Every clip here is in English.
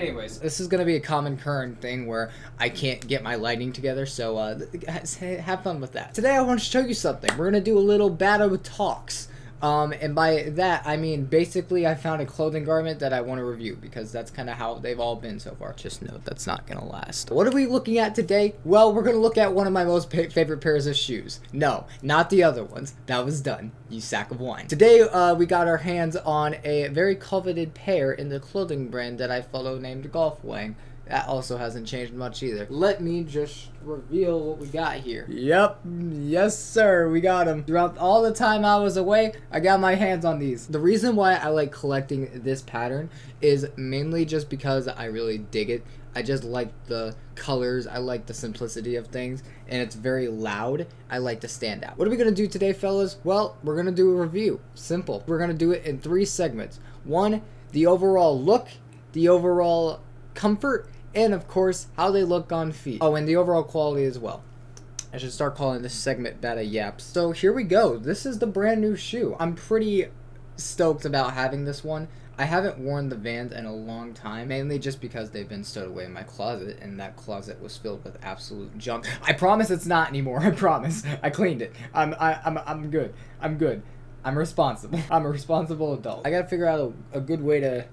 Anyways, this is gonna be a common current thing where I can't get my lighting together, so have fun with that. Today I want to show you something. We're gonna do a little battle talks. And by that, I mean, basically, I found a clothing garment that I want to review, because that's kind of how they've all been so far. Just note, that's not going to last. What are we looking at today? Well, we're going to look at one of my most favorite pairs of shoes. No, not the other ones. That was done, you sack of wine. Today, we got our hands on a very coveted pair in the clothing brand that I follow named Golf Wang. That also hasn't changed much either. Let me just reveal what we got here. Yep. Yes, sir. We got them. Throughout all the time I was away, I got my hands on these. The reason why I like collecting this pattern is mainly just because I really dig it. I just like the colors. I like the simplicity of things. And it's very loud. I like to stand out. What are we going to do today, fellas? Well, we're going to do a review. Simple. We're going to do it in 3 segments. 1, the overall look, the overall comfort, and of course how they look on feet. Oh, and the overall quality as well. I should start calling this segment Bada Yaps. So here we go. This is the brand new shoe. I'm pretty stoked about having this one. I haven't worn the Vans in a long time, mainly just because they've been stowed away in my closet, and that closet was filled with absolute junk. I promise it's not anymore. I promise. I cleaned it. I'm good. I'm good. I'm responsible. I'm a responsible adult. I gotta figure out a good way to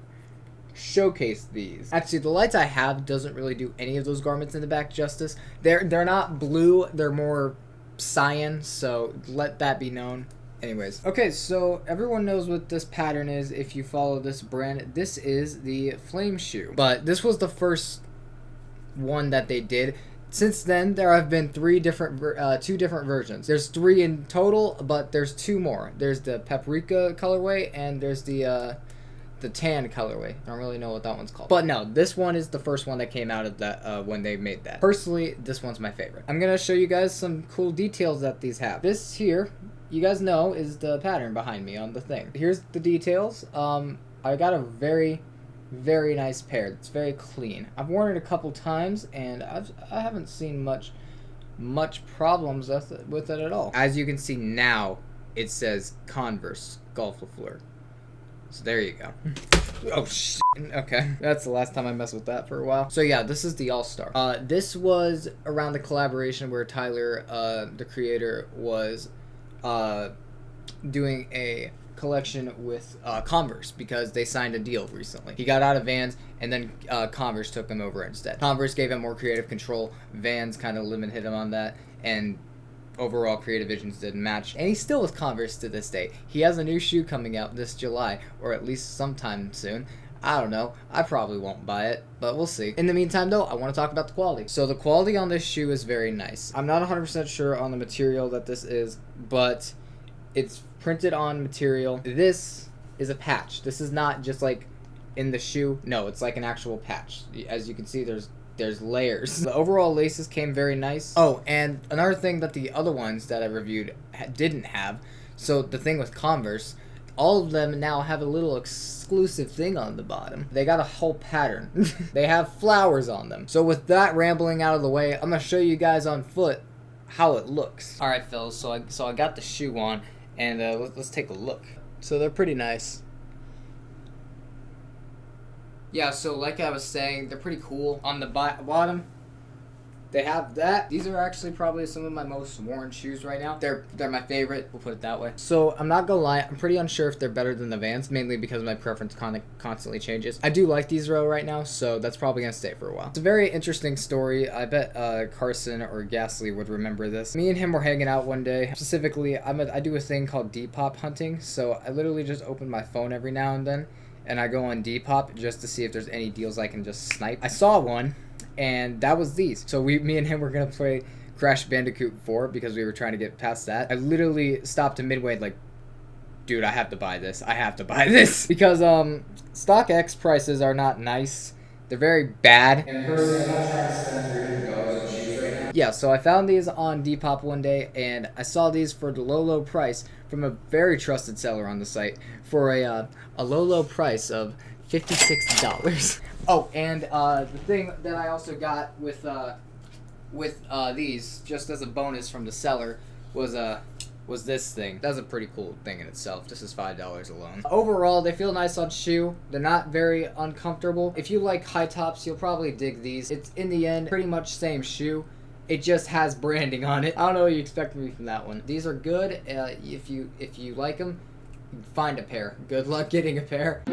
showcase these. Actually, the lights I have doesn't really do any of those garments in the back justice. They're not blue, they're more cyan, so let that be known. Anyways, okay, so everyone knows what this pattern is if you follow this brand. This is the Flame shoe, but this was the first one that they did. Since then, there have been 2 different versions. There's 3 in total, but there's 2 more. There's the paprika colorway, and there's the tan colorway. I don't really know what that one's called. But no, this one is the first one that came out of that when they made that. Personally, this one's my favorite. I'm gonna show you guys some cool details that these have. This here, you guys know, is the pattern behind me on the thing. Here's the details. I got a very, very nice pair. It's very clean. I've worn it a couple times, and I haven't seen much problems with it at all. As you can see now, it says Converse Golf Lafleur. So there you go. Oh, shit. Okay. That's the last time I messed with that for a while. So yeah, this is the All-Star. This was around the collaboration where Tyler, the creator, was doing a collection with Converse, because they signed a deal recently. He got out of Vans, and then Converse took him over instead. Converse gave him more creative control. Vans kind of limited him on that, and overall creative visions didn't match, and he's still with Converse to this day. He has a new shoe coming out this July, or at least sometime soon. I don't know. I probably won't buy it, but we'll see. In the meantime, though, I want to talk about the quality. So the quality on this shoe is very nice. I'm not 100% sure on the material that this is, but it's printed on material. This is a patch. This is not just like in the shoe. No, it's like an actual patch. As you can see, there's layers. The overall laces came very nice. Oh, and another thing that the other ones that I reviewed didn't have. So the thing with Converse, all of them now have a little exclusive thing on the bottom. They got a whole pattern. They have flowers on them. So with that rambling out of the way, I'm gonna show you guys on foot how it looks. All right, fellas. So I got the shoe on, and let's take a look. So they're pretty nice. Yeah, so like I was saying, they're pretty cool. On the bottom, they have that. These are actually probably some of my most worn shoes right now. They're my favorite, we'll put it that way. So I'm not gonna lie, I'm pretty unsure if they're better than the Vans, mainly because my preference constantly changes. I do like these right now, so that's probably gonna stay for a while. It's a very interesting story. I bet Carson or Gasly would remember this. Me and him were hanging out one day. Specifically, I do a thing called Depop hunting, so I literally just open my phone every now and then, and I go on Depop just to see if there's any deals I can just snipe. I saw one, and that was these. So me and him were gonna play Crash Bandicoot 4 because we were trying to get past that. I literally stopped midway, like, dude, I have to buy this. I have to buy this. Because StockX prices are not nice. They're very bad. And personally, I'm not trying to spend $300 on shoes right now. Yeah, so I found these on Depop one day, and I saw these for the low price from a very trusted seller on the site for a low price of $56. Oh, and the thing that I also got with these, just as a bonus from the seller, was was this thing. That's a pretty cool thing in itself. This is $5 alone. Overall, they feel nice on shoe. They're not very uncomfortable. If you like high tops, you'll probably dig these. It's, in the end, pretty much same shoe. It just has branding on it. I don't know what you expect from me from that one. These are good. If you like them, find a pair. Good luck getting a pair.